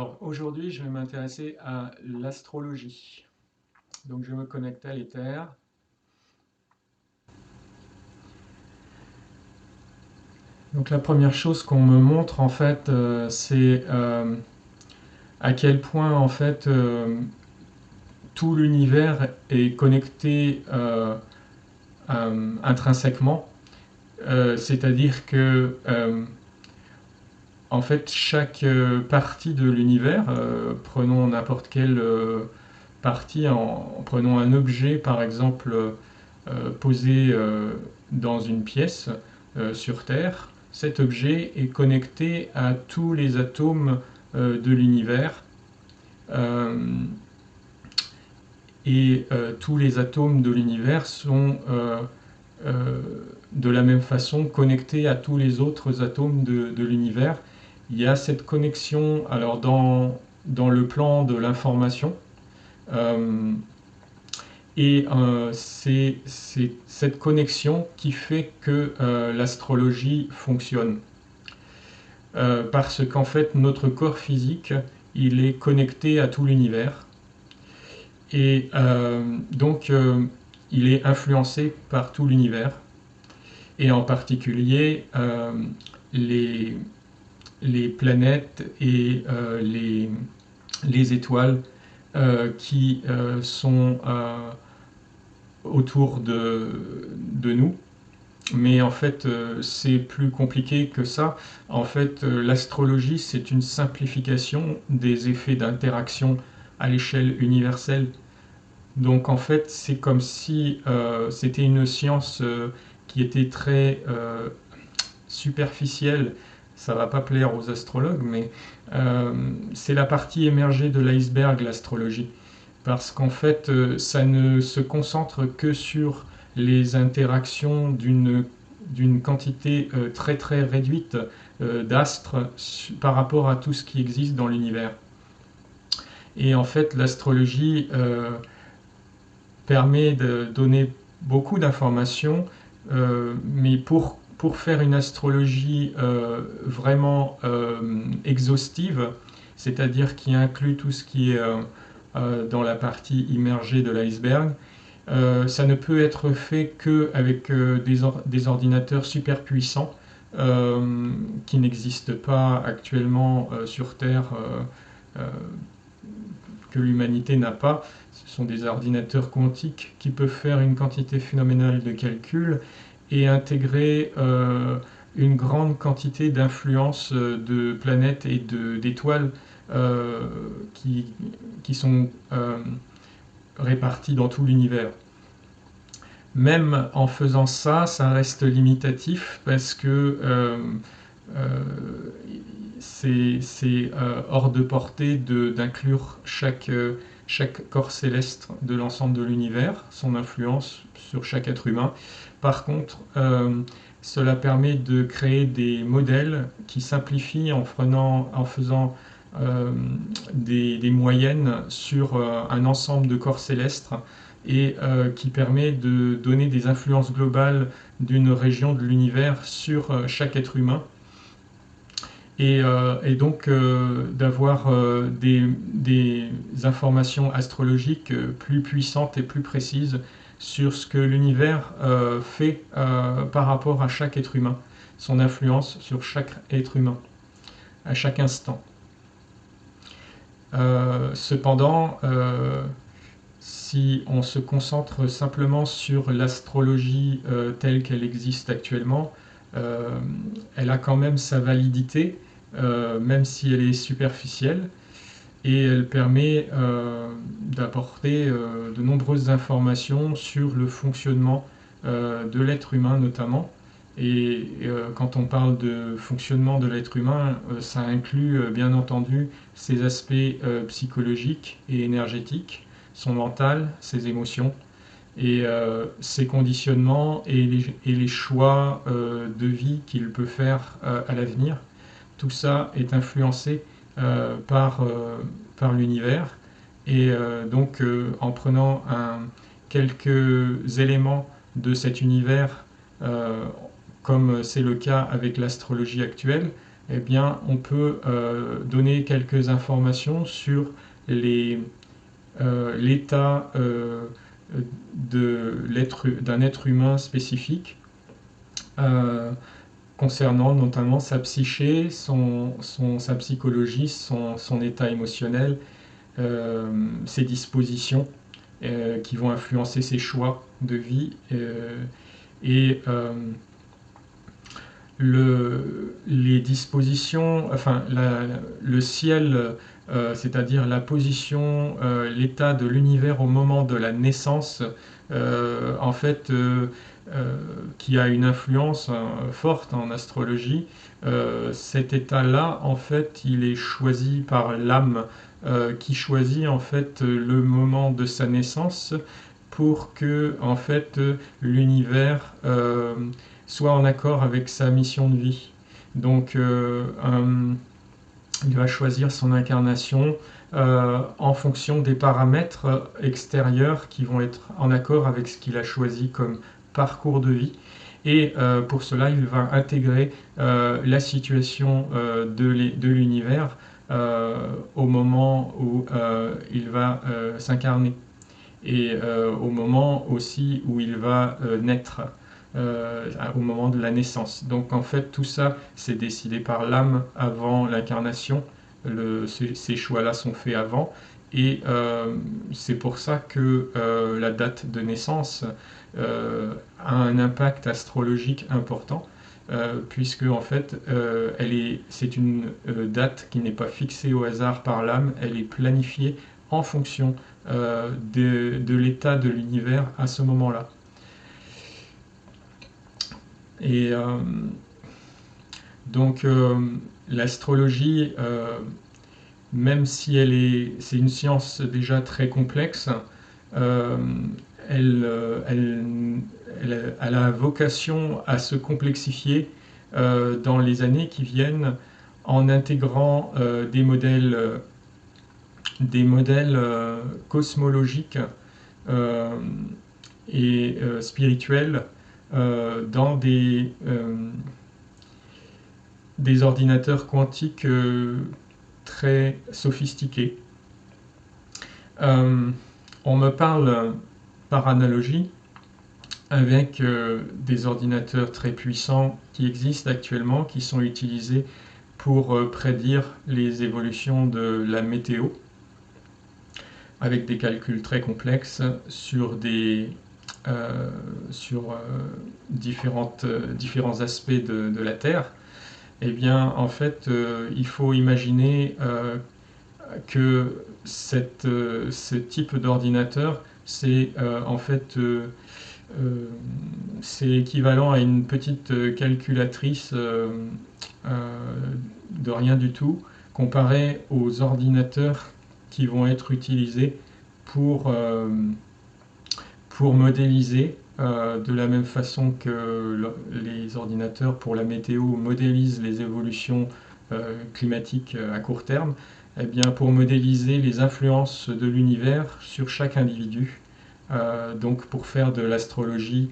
Alors aujourd'hui, je vais m'intéresser à l'astrologie. Donc je me connecte à l'éther. Donc la première chose qu'on me montre en fait, c'est à quel point en fait tout l'univers est connecté intrinsèquement. C'est-à-dire que en fait chaque partie de l'univers, prenons n'importe quelle partie, prenons un objet par exemple posé dans une pièce sur Terre, cet objet est connecté à tous les atomes de l'univers et tous les atomes de l'univers sont de la même façon connectés à tous les autres atomes de l'univers. Il y a cette connexion alors dans le plan de l'information. Euh, et c'est cette connexion qui fait que l'astrologie fonctionne. Parce qu'en fait, notre corps physique, il est connecté à tout l'univers. Et donc, il est influencé par tout l'univers. Et en particulier, les, les planètes et les étoiles qui sont autour de nous. Mais en fait, c'est plus compliqué que ça. En fait, l'astrologie, c'est une simplification des effets d'interaction à l'échelle universelle. Donc en fait, c'est comme si c'était une science qui était très superficielle. Ça va pas plaire aux astrologues, mais c'est la partie émergée de l'iceberg, l'astrologie. Parce qu'en fait, ça ne se concentre que sur les interactions d'une quantité très très réduite d'astres par rapport à tout ce qui existe dans l'univers. Et en fait, l'astrologie permet de donner beaucoup d'informations, mais pour faire une astrologie vraiment exhaustive, c'est-à-dire qui inclut tout ce qui est dans la partie immergée de l'iceberg, ça ne peut être fait qu'avec des ordinateurs super puissants qui n'existent pas actuellement sur Terre, euh, que l'humanité n'a pas. Ce sont des ordinateurs quantiques qui peuvent faire une quantité phénoménale de calculs et intégrer une grande quantité d'influences de planètes et d'étoiles euh, qui, qui sont réparties dans tout l'univers. Même en faisant ça, ça reste limitatif parce que euh, c'est hors de portée d'inclure chaque corps céleste de l'ensemble de l'univers, son influence sur chaque être humain. Par contre, cela permet de créer des modèles qui simplifient en faisant des moyennes sur un ensemble de corps célestes et qui permet de donner des influences globales d'une région de l'univers sur chaque être humain et donc d'avoir des informations astrologiques plus puissantes et plus précises sur ce que l'univers fait par rapport à chaque être humain, son influence sur chaque être humain, à chaque instant. Cependant, si on se concentre simplement sur l'astrologie telle qu'elle existe actuellement, elle a quand même sa validité, même si elle est superficielle, et elle permet d'apporter de nombreuses informations sur le fonctionnement de l'être humain notamment. Et quand on parle de fonctionnement de l'être humain, ça inclut bien entendu ses aspects psychologiques et énergétiques, son mental, ses émotions et ses conditionnements et les choix de vie qu'il peut faire à l'avenir. Tout ça est influencé par l'univers et donc en prenant quelques éléments de cet univers, comme c'est le cas avec l'astrologie actuelle, eh bien, on peut donner quelques informations sur l'état d'un être humain spécifique, concernant notamment sa psyché, sa psychologie, son état émotionnel, ses dispositions qui vont influencer ses choix de vie et les dispositions, enfin le ciel, c'est-à-dire la position, l'état de l'univers au moment de la naissance, en fait, qui a une influence forte en astrologie. Cet état-là, en fait, il est choisi par l'âme qui choisit en fait le moment de sa naissance pour que en fait l'univers soit en accord avec sa mission de vie. Donc il va choisir son incarnation en fonction des paramètres extérieurs qui vont être en accord avec ce qu'il a choisi comme parcours de vie. Et pour cela, il va intégrer la situation de l'univers au moment où il va s'incarner et au moment aussi où il va naître, au moment de la naissance. Donc en fait tout ça c'est décidé par l'âme avant l'incarnation, ces choix-là sont faits avant et c'est pour ça que la date de naissance a un impact astrologique important. Puisque en fait c'est une date qui n'est pas fixée au hasard par l'âme, elle est planifiée en fonction de l'état de l'univers à ce moment-là. Et donc l'astrologie, même si c'est une science déjà très complexe, elle a vocation à se complexifier dans les années qui viennent en intégrant des modèles cosmologiques et spirituels dans des ordinateurs quantiques très sophistiqués. On me parle par analogie avec des ordinateurs très puissants qui existent actuellement, qui sont utilisés pour prédire les évolutions de la météo, avec des calculs très complexes sur différents aspects de la Terre. Eh bien, en fait, il faut imaginer que ce type d'ordinateur, c'est en fait c'est équivalent à une petite calculatrice de rien du tout, comparé aux ordinateurs qui vont être utilisés pour modéliser de la même façon que les ordinateurs pour la météo modélisent les évolutions climatiques à court terme, eh bien pour modéliser les influences de l'univers sur chaque individu, donc pour faire de l'astrologie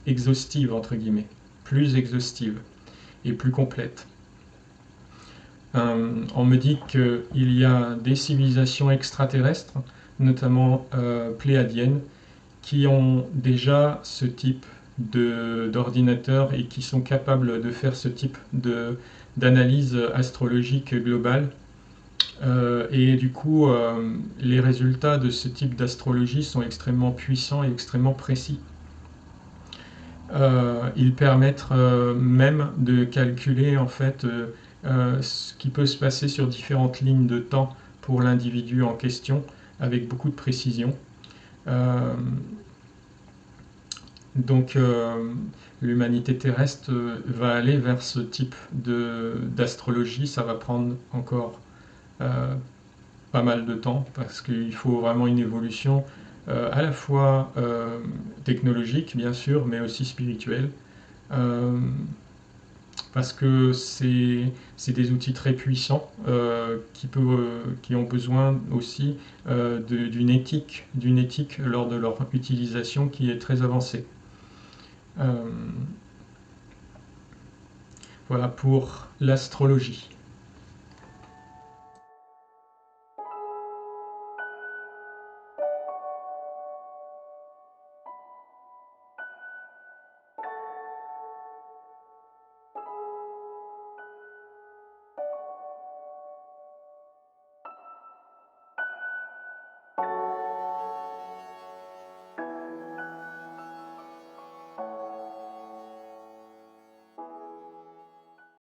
exhaustive, entre guillemets, plus exhaustive et plus complète. On me dit qu'il y a des civilisations extraterrestres, notamment pléiadiennes, qui ont déjà ce type d'ordinateur et qui sont capables de faire ce type d'analyse astrologique globale. Et du coup, les résultats de ce type d'astrologie sont extrêmement puissants et extrêmement précis. Ils permettent même de calculer en fait ce qui peut se passer sur différentes lignes de temps pour l'individu en question avec beaucoup de précision. Donc l'humanité terrestre va aller vers ce type d'astrologie. Ça va prendre encore pas mal de temps parce qu'il faut vraiment une évolution à la fois technologique bien sûr, mais aussi spirituelle. Parce que c'est des outils très puissants qui ont besoin aussi d'une éthique lors de leur utilisation qui est très avancée. Voilà pour l'astrologie.